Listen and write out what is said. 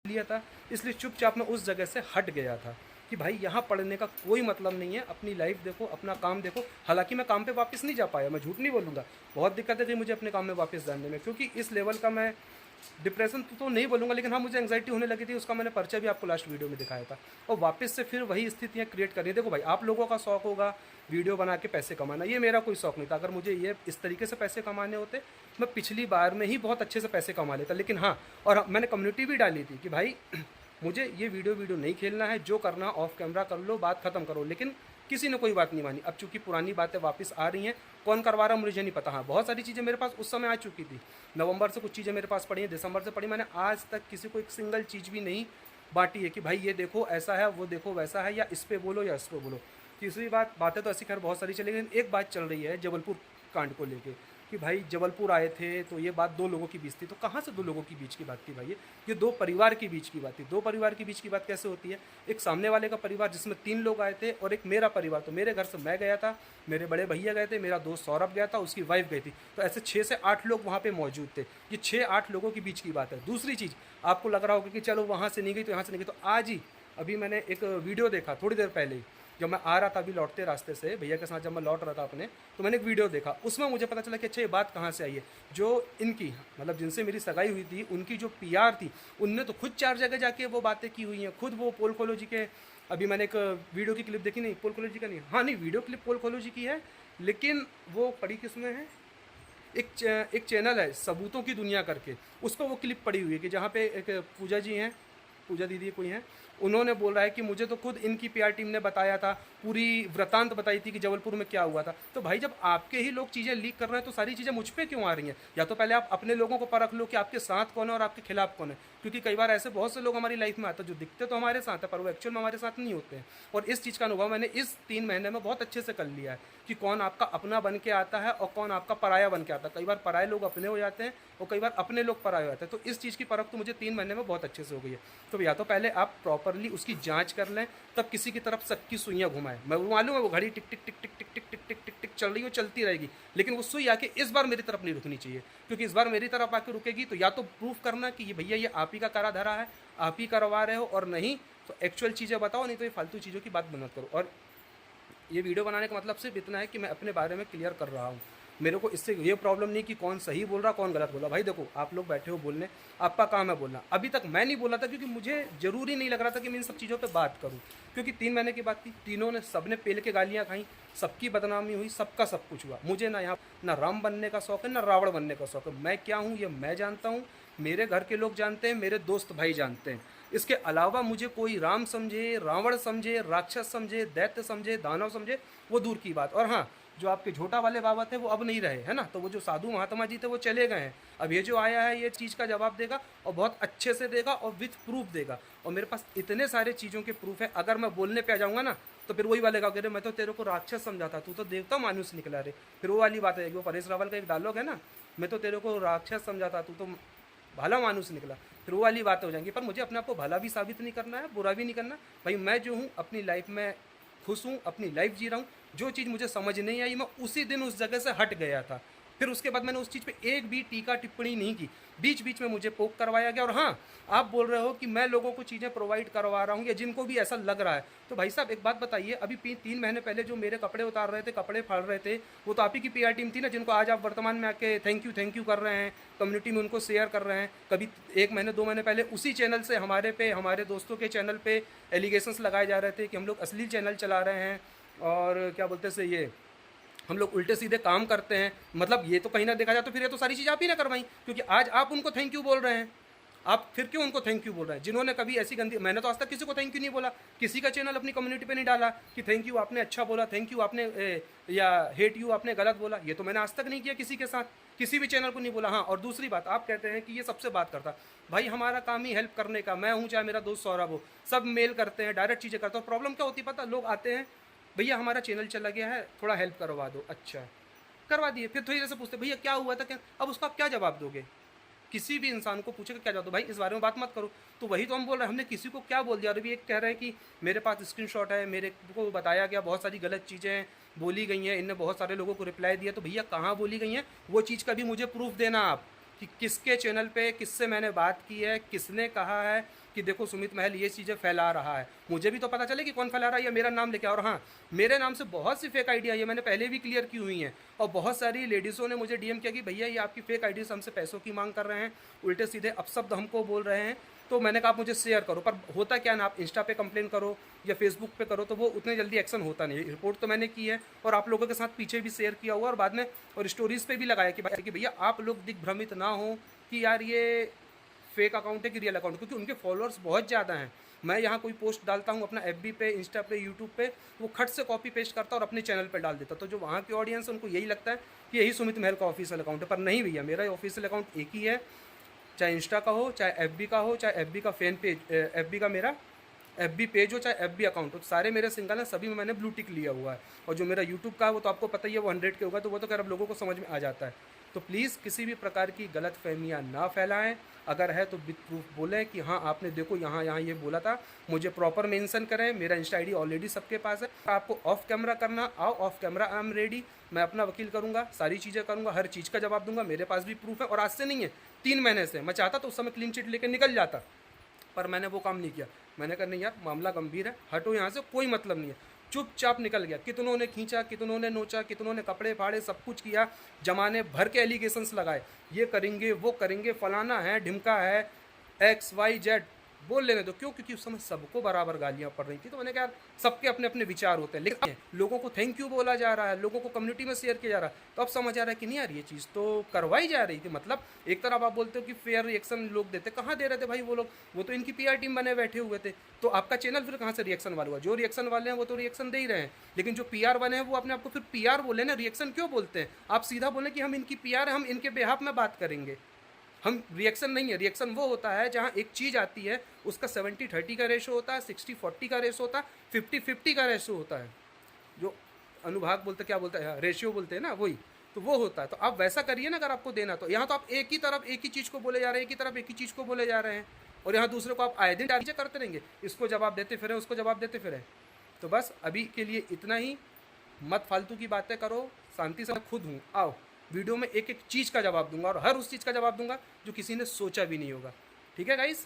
लिया था, इसलिए चुपचाप मैं उस जगह से हट गया था कि भाई यहाँ पढ़ने का कोई मतलब नहीं है, अपनी लाइफ देखो, अपना काम देखो। हालांकि मैं काम पे वापस नहीं जा पाया, मैं झूठ नहीं बोलूँगा, बहुत दिक्कत है कि मुझे अपने काम में वापस जाने में, क्योंकि इस लेवल का मैं डिप्रेशन तो नहीं बोलूँगा, लेकिन हाँ मुझे एंग्जाइटी होने लगी थी। उसका मैंने पर्चा भी आपको लास्ट वीडियो में दिखाया था। और वापस से फिर वही स्थितियाँ क्रिएट करनी। देखो भाई, आप लोगों का शौक होगा वीडियो बना के पैसे कमाना, ये मेरा कोई शौक नहीं था। अगर मुझे ये इस तरीके से पैसे कमाने होते, मैं पिछली बार में ही बहुत अच्छे से पैसे कमा लेता। लेकिन हाँ, और मैंने कम्युनिटी भी डाली थी कि भाई मुझे ये वीडियो नहीं खेलना है, जो करना ऑफ कैमरा कर लो, बात खत्म करो। लेकिन किसी ने कोई बात नहीं मानी। अब चूंकि पुरानी बातें वापस आ रही हैं, कौन करवा रहा मुझे नहीं पता। हाँ, बहुत सारी चीज़ें मेरे पास उस समय आ चुकी थी। नवंबर से कुछ चीज़ें मेरे पास पड़ी हैं, दिसंबर से पड़ी। मैंने आज तक किसी को एक सिंगल चीज़ भी नहीं बांटी है कि भाई ये देखो ऐसा है, वो देखो वैसा है, या इस पे बोलो या इस पे बोलो। तीसरी बातें तो ऐसी खैर बहुत सारी चली, लेकिन एक बात चल रही है जबलपुर कांड को लेके कि भाई जबलपुर आए थे तो ये बात दो लोगों के बीच थी। तो कहाँ से दो लोगों के बीच की बात थी भाई? ये दो परिवार के बीच की बात थी। दो परिवार के बीच की बात कैसे होती है? एक सामने वाले का परिवार जिसमें 3 लोग आए थे, और एक मेरा परिवार। तो मेरे घर से मैं गया था, मेरे बड़े भैया गए थे, मेरा दोस्त सौरभ गया था, उसकी वाइफ गई थी। तो ऐसे 6 से 8 लोग वहाँ पे मौजूद थे। ये 6-8 लोगों के बीच की बात है। दूसरी चीज़, आपको लग रहा होगा कि चलो वहाँ से नहीं गई तो यहाँ से नहीं गई। तो आज ही अभी मैंने एक वीडियो देखा थोड़ी देर पहले ही, जब मैं आ रहा था अभी लौटते रास्ते से भैया के साथ, जब मैं लौट रहा था अपने, तो मैंने एक वीडियो देखा। उसमें मुझे पता चला कि अच्छा ये बात कहाँ से आई है। जो इनकी मतलब जिनसे मेरी सगाई हुई थी, उनकी जो पीआर थी, उनने तो खुद 4 जगह जाके वो बातें की हुई हैं। खुद वो पोल खोलो जी के, अभी मैंने एक वीडियो की क्लिप देखी, नहीं पोल खोलो जी का नहीं, हाँ नहीं वीडियो क्लिप पोल खोलो जी की है, लेकिन वो पड़ी किसमें है, एक चैनल है सबूतों की दुनिया करके, उसको वो क्लिप पड़ी हुई है कि जहाँ पे एक पूजा जी हैं, पूजा दीदी कोई हैं, उन्होंने बोल रहा है कि मुझे तो खुद इनकी पीआर टीम ने बताया था, पूरी वृतांत बताई थी कि जबलपुर में क्या हुआ था। तो भाई जब आपके ही लोग चीज़ें लीक कर रहे हैं तो सारी चीज़ें मुझ पे क्यों आ रही हैं? या तो पहले आप अपने लोगों को परख लो कि आपके साथ कौन है और आपके खिलाफ कौन है। क्योंकि कई बार ऐसे बहुत से लोग हमारी लाइफ में आते हैं जो दिखते तो हमारे साथ है, पर वो एक्चुअल में हमारे साथ नहीं होते हैं। और इस चीज़ का अनुभव मैंने इस 3 महीने में बहुत अच्छे से कर लिया है कि कौन आपका अपना बन के आता है और कौन आपका पराया बन के आता है। कई बार पराये लोग अपने हो जाते हैं और कई बार अपने लोग पराये हो जाते हैं। तो इस चीज़ की परख तो मुझे 3 महीने में बहुत अच्छे से हो गई है। तो या तो पहले आप प्रॉपरली उसकी जाँच कर लें, तब किसी की तरफ शक की सुइयाँ घुमाएं। मैं मालूम है वो घड़ी टिक टिक टिक टिक टिक टिक टिक टिक टिक टिक चल रही हो, चलती रहेगी, लेकिन वो सुई आके इस बार मेरी तरफ नहीं रुकनी चाहिए। क्योंकि इस बार मेरी तरफ आके रुकेगी तो या तो प्रूफ करना कि ये भैया ये आप ही का करा धरा है, आप ही करवा रहे हो, और नहीं तो एक्चुअल चीज़ें बताओ, नहीं तो ये फालतू चीज़ों की बात मत करो। और ये वीडियो बनाने का मतलब सिर्फ इतना है कि मैं अपने बारे में क्लियर कर रहा हूँ। मेरे को इससे ये प्रॉब्लम नहीं कि कौन सही बोल रहा कौन गलत बोल रहा। भाई देखो, आप लोग बैठे हो बोलने, आपका काम है बोलना। अभी तक मैं नहीं बोला था क्योंकि मुझे ज़रूरी नहीं लग रहा था कि मैं इन सब चीज़ों पे बात करूँ, क्योंकि 3 महीने की बात थी, तीनों ने सबने पेल के गालियाँ खाई, सबकी बदनामी हुई, सबका सब कुछ हुआ। मुझे ना यहाँ ना राम बनने का शौक है ना रावण बनने का शौक है। मैं क्या हूँ ये मैं जानता हूँ, मेरे घर के लोग जानते हैं, मेरे दोस्त भाई जानते हैं। इसके अलावा मुझे कोई राम समझे, रावण समझे, राक्षस समझे, दैत्य समझे, दानव समझे, वो दूर की बात। और हाँ, जो आपके झोटा वाले बाबा थे वो अब नहीं रहे, है ना, तो वो जो साधु महात्मा जी थे वो चले गए हैं। अब ये जो आया है ये चीज़ का जवाब देगा, और बहुत अच्छे से देगा, और विथ प्रूफ देगा। और मेरे पास इतने सारे चीज़ों के प्रूफ है, अगर मैं बोलने पे आ जाऊँगा ना तो फिर वही वाले का कह रहे मैं तो तेरे को राक्षस समझाता, तू तो देवता मानुस निकला रे। फिर वो वाली बात है, वो परेश रावल का एक डायलॉग है ना, मैं तो तेरे को राक्षस समझाता, तू तो भला मानुस निकला। फिर वो वाली बातें हो जाएंगी। पर मुझे अपने आप को भला भी साबित नहीं करना है, बुरा भी नहीं करना। भाई मैं जो हूँ अपनी लाइफ में खुश हूँ, अपनी लाइफ जी रहा हूँ। जो चीज़ मुझे समझ नहीं आई मैं उसी दिन उस जगह से हट गया था। फिर उसके बाद मैंने उस चीज़ पे एक भी टीका टिप्पणी नहीं की। बीच बीच में मुझे पोक करवाया गया। और हाँ, आप बोल रहे हो कि मैं लोगों को चीज़ें प्रोवाइड करवा रहा हूँ, या जिनको भी ऐसा लग रहा है, तो भाई साहब एक बात बताइए, अभी 3 महीने पहले जो मेरे कपड़े उतार रहे थे, कपड़े फाड़ रहे थे, वो तो आप ही की पीआर टीम थी ना, जिनको आज आप वर्तमान में आके थैंक यू कर रहे हैं, कम्युनिटी में उनको शेयर कर रहे हैं। कभी 1 महीने 2 महीने पहले उसी चैनल से हमारे दोस्तों के चैनल पे एलिगेशंस लगाए जा रहे थे कि हम लोग असली चैनल चला रहे हैं, और क्या बोलते से ये हम लोग उल्टे सीधे काम करते हैं। मतलब ये तो कहीं ना देखा जाए तो फिर ये तो सारी चीज़ आप ही ना करवाई, क्योंकि आज आप उनको थैंक यू बोल रहे हैं। आप फिर क्यों उनको थैंक यू बोल रहे हैं जिन्होंने कभी ऐसी गंदी, मैंने तो आज तक किसी को थैंक यू नहीं बोला, किसी का चैनल अपनी कम्युनिटी पे नहीं डाला कि थैंक यू आपने अच्छा बोला, थैंक यू आपने या हेट यू आपने गलत बोला। ये तो मैंने आज तक नहीं किया किसी के साथ, किसी भी चैनल को नहीं बोला। हाँ, और दूसरी बात, आप कहते हैं कि ये सबसे बात करता, भाई हमारा काम ही हेल्प करने का। मैं हूँ चाहे मेरा दोस्त सौरभ हो, सब मेल करते हैं, डायरेक्ट चीज़ें करते हैं। प्रॉब्लम क्या होती है पता, लोग आते हैं, भैया हमारा चैनल चला गया है, थोड़ा हेल्प करवा दो। अच्छा, करवा दिए। फिर थोड़ी देर से पूछते भैया क्या हुआ था, क्या, अब उसका आप क्या जवाब दोगे? किसी भी इंसान को पूछेगा क्या जवाब दो, भाई इस बारे में बात मत करो। तो वही तो हम बोल रहे हैं, हमने किसी को क्या बोल दिया। और अभी एक कह रहे हैं कि मेरे पास स्क्रीनशॉट है, मेरे को बताया गया बहुत सारी गलत चीज़ें बोली गई हैं, इनने बहुत सारे लोगों को रिप्लाई दिया। तो भैया कहाँ बोली गई हैं वो चीज़ का भी मुझे प्रूफ देना आप, कि किसके चैनल पे किससे मैंने बात की है, किसने कहा है, कि देखो सुमित महल ये चीज़ें फैला रहा है, मुझे भी तो पता चले कि कौन फैला रहा है या मेरा नाम लेके। और हाँ, मेरे नाम से बहुत सी फेक आईडिया ये मैंने पहले भी क्लियर की हुई हैं, और बहुत सारी लेडीज़ों ने मुझे डीएम किया कि भैया ये आपकी फेक आईडी से हमसे पैसों की मांग कर रहे हैं, उल्टे सीधे अपशब्द हमको बोल रहे हैं। तो मैंने कहा आप मुझे शेयर करो, पर होता क्या ना, आप इंस्टा पे कंप्लेन करो या फेसबुक पे करो तो वो उतने जल्दी एक्शन होता नहीं। रिपोर्ट तो मैंने की है और आप लोगों के साथ पीछे भी शेयर किया हुआ और बाद में और स्टोरीज पे भी लगाया कि भैया आप लोग दिग्भ्रमित ना हो कि यार ये फेक अकाउंट है कि रियल अकाउंट, क्योंकि उनके फॉलोअर्स बहुत ज़्यादा हैं। मैं यहाँ कोई पोस्ट डालता हूँ अपना FB पे, इंस्टा पे, यूट्यूब पे, वो खट से कॉपी पेस्ट करता और अपने चैनल पे डाल देता। तो जो वहाँ की ऑडियंस है उनको यही लगता है कि यही सुमित महल का ऑफिशियल अकाउंट है, पर नहीं भैया, मेरा ऑफिशियल अकाउंट एक ही है, चाहे इंस्टा का हो, चाहे FB का हो, चाहे FB का फैन पेज, FB का मेरा FB पेज हो, चाहे FB अकाउंट हो, सारे मेरे सिंगल हैं, सभी में मैंने ब्लू टिक लिया हुआ है। और जो मेरा यूट्यूब का है वो तो आपको पता ही है, वो 100 के होगा, तो वो तो खैर अब लोगों को समझ में आ जाता है। तो प्लीज़ किसी भी प्रकार की गलत फहमियाँ ना फैलाएं, अगर है तो विद प्रूफ बोलें कि हाँ आपने देखो यहाँ यहाँ ये बोला था, मुझे प्रॉपर मेंशन करें। मेरा इंस्टा ID ऑलरेडी सबके पास है, आपको ऑफ कैमरा करना आओ, of camera I am ready, मैं अपना वकील करूँगा, सारी चीज़ें करूँगा, हर चीज़ का जवाब दूंगा, मेरे पास भी प्रूफ है। और आज से नहीं है, 3 महीने से। मैं चाहता तो उस समय क्लीन चिट लेकर निकल जाता, पर मैंने वो काम नहीं किया। मैंने कहा नहीं यार, मामला गंभीर है, हटो यहाँ से, कोई मतलब नहीं है, चुपचाप निकल गया। कितनों ने खींचा, कितनों ने नोचा, कितनों ने कपड़े फाड़े, सब कुछ किया, जमाने भर के एलिगेशंस लगाए, ये करेंगे वो करेंगे, फलाना है, ढिमका है, XYZ, बोल लेने दो। क्यों? क्योंकि उस समय सबको बराबर गालियाँ पड़ रही थी। तो मैंने कहा यार, सबके अपने अपने विचार होते हैं, लेकिन लोगों को थैंक यू बोला जा रहा है, लोगों को कम्युनिटी में शेयर किया जा रहा है, तो अब समझ आ रहा है कि नहीं यार ये चीज़ तो करवाई जा रही थी। मतलब एक तरफ आप बोलते हो कि फेयर रिएक्शन लोग देते, कहाँ दे रहे थे भाई वो लोग, वो तो इनकी PR टीम बने बैठे हुए थे। तो आपका चैनल फिर कहाँ से रिएक्शन वाला हुआ? जो रिएक्शन वाले हैं वो तो रिएक्शन दे ही रहे हैं, लेकिन जो PR बने हैं वो अपने आपको फिर PR बोले ना, रिएक्शन क्यों बोलते हैं? आप सीधा बोले कि हम इनकी PR है, हम इनके बेहाफ में बात करेंगे। हम रिएक्शन नहीं है, रिएक्शन वो होता है जहाँ एक चीज़ आती है उसका 70-30 का रेशो होता है, 60-40 का रेशो होता है, 50-50 का रेशो होता है, जो अनुभाग बोलते, क्या बोलते हैं, रेशियो बोलते हैं ना, वही तो वो होता है। तो आप वैसा करिए ना अगर आपको देना तो। यहाँ तो आप एक ही तरफ एक ही चीज़ को बोले जा रहे हैं, एक ही तरफ एक ही चीज़ को बोले जा रहे हैं, और यहाँ दूसरे को आप आए दिन चीज़ें करते रहेंगे, इसको जवाब देते फिरें, उसको जवाब देते फिरें। तो बस अभी के लिए इतना ही, मत फालतू की बातें करो, शांति से। मैं खुद हूँ, आओ वीडियो में एक एक चीज़ का जवाब दूंगा, और हर उस चीज़ का जवाब दूंगा जो किसी ने सोचा भी नहीं होगा। ठीक है गाइस?